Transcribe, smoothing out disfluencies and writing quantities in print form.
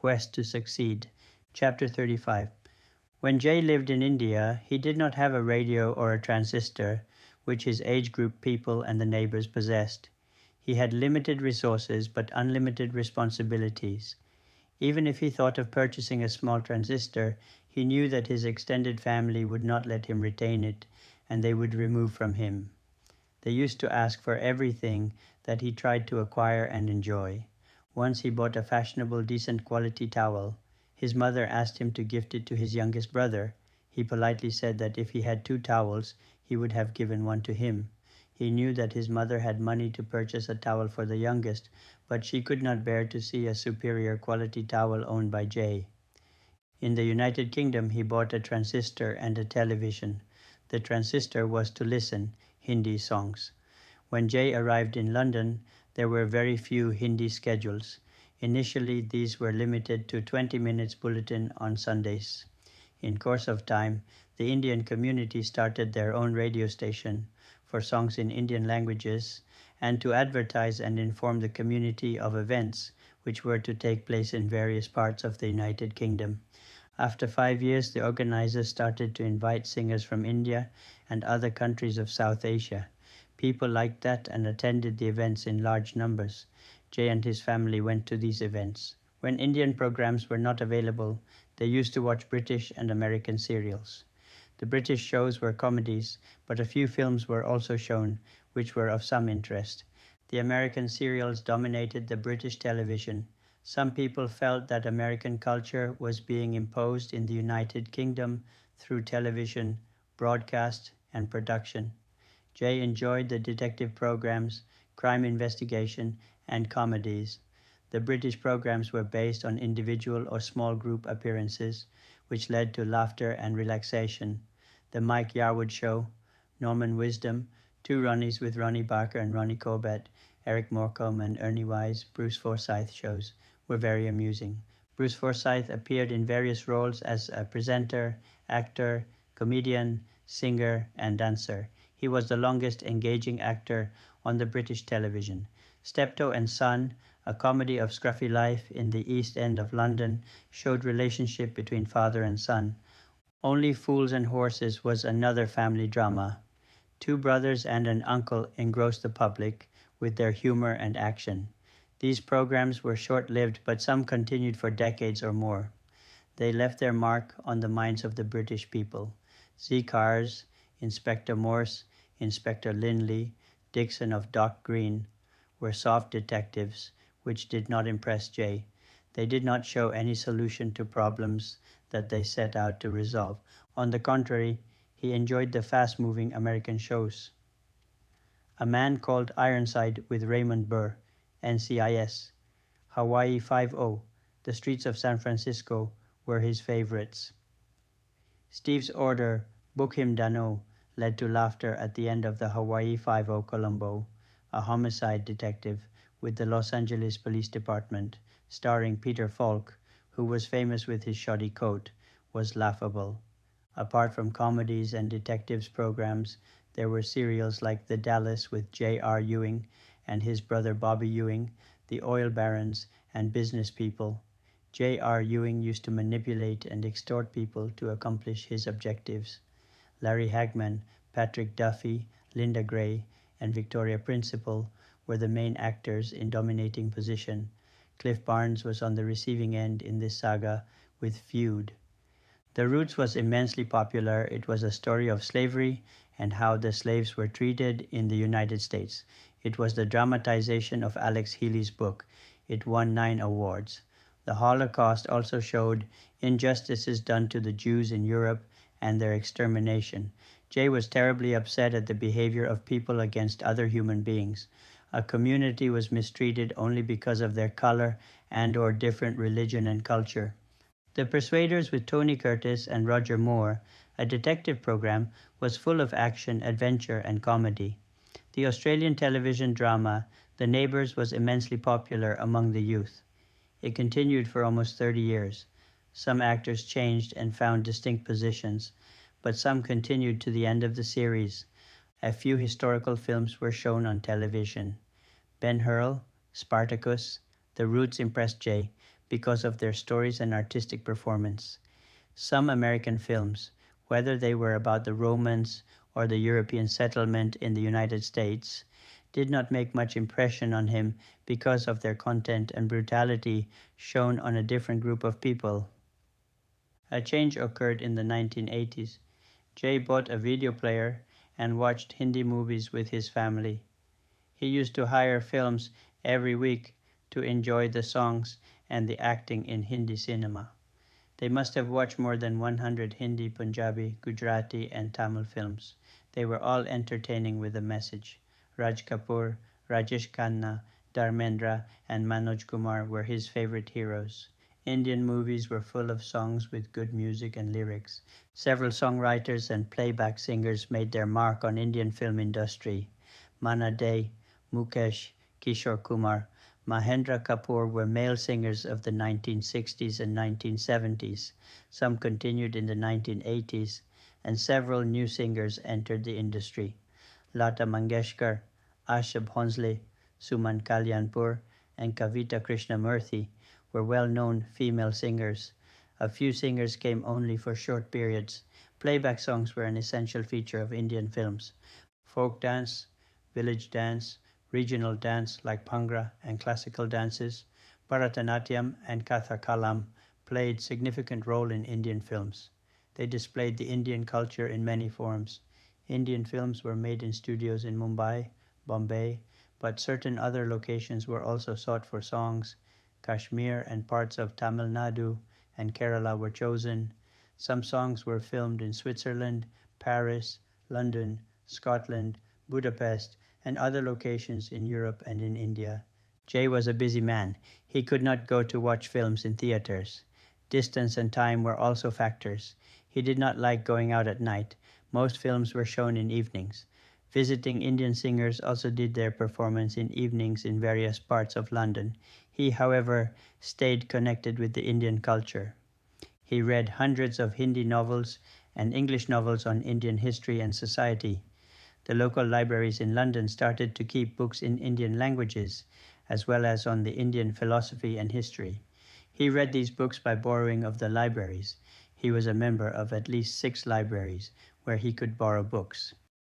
Quest to Succeed. Chapter 35. When Jay lived in India, he did not have a radio or a transistor, which his age group people and the neighbors possessed. He had limited resources but unlimited responsibilities. Even if he thought of purchasing a small transistor, he knew that his extended family would not let him retain it, and they would remove from him. They used to ask for everything that he tried to acquire and enjoy. Once he bought a fashionable, decent quality towel. His mother asked him to gift it to his youngest brother. He politely said that if he had 2 towels, he would have given one to him. He knew that his mother had money to purchase a towel for the youngest, but she could not bear to see a superior quality towel owned by Jay. In the United Kingdom, he bought a transistor and a television. The transistor was to listen Hindi songs. When Jay arrived in London, there were very few Hindi schedules. Initially, these were limited to 20 minutes bulletin on Sundays. In course of time, the Indian community started their own radio station for songs in Indian languages and to advertise and inform the community of events which were to take place in various parts of the United Kingdom. After 5 years, the organizers started to invite singers from India and other countries of South Asia. People liked that and attended the events in large numbers. Jay and his family went to these events. When Indian programs were not available, they used to watch British and American serials. The British shows were comedies, but a few films were also shown, which were of some interest. The American serials dominated the British television. Some people felt that American culture was being imposed in the United Kingdom through television, broadcast, and production. Jay enjoyed the detective programs, crime investigation, and comedies. The British programs were based on individual or small group appearances, which led to laughter and relaxation. The Mike Yarwood Show, Norman Wisdom, Two Ronnies with Ronnie Barker and Ronnie Corbett, Eric Morecambe and Ernie Wise, Bruce Forsyth shows were very amusing. Bruce Forsyth appeared in various roles as a presenter, actor, comedian, singer, and dancer. He was the longest engaging actor on the British television. Steptoe and Son, a comedy of scruffy life in the East End of London, showed relationship between father and son. Only Fools and Horses was another family drama. 2 brothers and an uncle engrossed the public with their humor and action. These programs were short-lived, but some continued for decades or more. They left their mark on the minds of the British people. Z Cars, Inspector Morse, Inspector Lindley, Dixon of Dock Green were soft detectives, which did not impress Jay. They did not show any solution to problems that they set out to resolve. On the contrary, he enjoyed the fast-moving American shows. A Man Called Ironside with Raymond Burr, NCIS, Hawaii Five-0, The Streets of San Francisco were his favorites. Steve's order, Book Him Dano, led to laughter at the end of the Hawaii Five-0 Columbo, a homicide detective with the Los Angeles Police Department, starring Peter Falk, who was famous with his shoddy coat, was laughable. Apart from comedies and detectives programs, there were serials like The Dalles with J.R. Ewing and his brother Bobby Ewing, The Oil Barons, and Business People. J.R. Ewing used to manipulate and extort people to accomplish his objectives. Larry Hagman, Patrick Duffy, Linda Gray, and Victoria Principal were the main actors in dominating position. Cliff Barnes was on the receiving end in this saga with Feud. The Roots was immensely popular. It was a story of slavery and how the slaves were treated in the United States. It was the dramatization of Alex Healy's book. It won 9 awards. The Holocaust also showed injustices done to the Jews in Europe and their extermination. Jay was terribly upset at the behavior of people against other human beings. A community was mistreated only because of their color and/or different religion and culture. The Persuaders with Tony Curtis and Roger Moore, a detective program, was full of action, adventure, and comedy. The Australian television drama The Neighbours was immensely popular among the youth. It continued for almost 30 years. Some actors changed and found distinct positions, but some continued to the end of the series. A few historical films were shown on television. Ben-Hur, Spartacus, The Roots impressed Jay. because of their stories and artistic performance. Some American films, whether they were about the Romans or the European settlement in the United States, did not make much impression on him because of their content and brutality shown on a different group of people. A change occurred in the 1980s. Jay bought a video player and watched Hindi movies with his family. He used to hire films every week to enjoy the songs and the acting in Hindi cinema. They must have watched more than 100 Hindi, Punjabi, Gujarati and Tamil films. They were all entertaining with a message. Raj Kapoor, Rajesh Khanna, Dharmendra and Manoj Kumar were his favorite heroes. Indian movies were full of songs with good music and lyrics. Several songwriters and playback singers made their mark on Indian film industry. Manna Dey, Mukesh, Kishore Kumar, Mahendra Kapoor were male singers of the 1960s and 1970s. Some continued in the 1980s, and several new singers entered the industry. Lata Mangeshkar, Asha Bhonsle, Suman Kalyanpur, and Kavita Krishnamurthy were well-known female singers. A few singers came only for short periods. Playback songs were an essential feature of Indian films. Folk dance, village dance, regional dance like Bhangra and classical dances, Bharatanatyam and Kathakalam played significant role in Indian films. They displayed the Indian culture in many forms. Indian films were made in studios in Mumbai, Bombay, but certain other locations were also sought for songs. Kashmir and parts of Tamil Nadu and Kerala were chosen. Some songs were filmed in Switzerland, Paris, London, Scotland, Budapest, and other locations in Europe and in India. Jay was a busy man. He could not go to watch films in theaters. Distance and time were also factors. He did not like going out at night. Most films were shown in evenings. Visiting Indian singers also did their performance in evenings in various parts of London. He, however, stayed connected with the Indian culture. He read hundreds of Hindi novels and English novels on Indian history and society. The local libraries in London started to keep books in Indian languages, as well as on the Indian philosophy and history. He read these books by borrowing of the libraries. He was a member of at least 6 libraries where he could borrow books.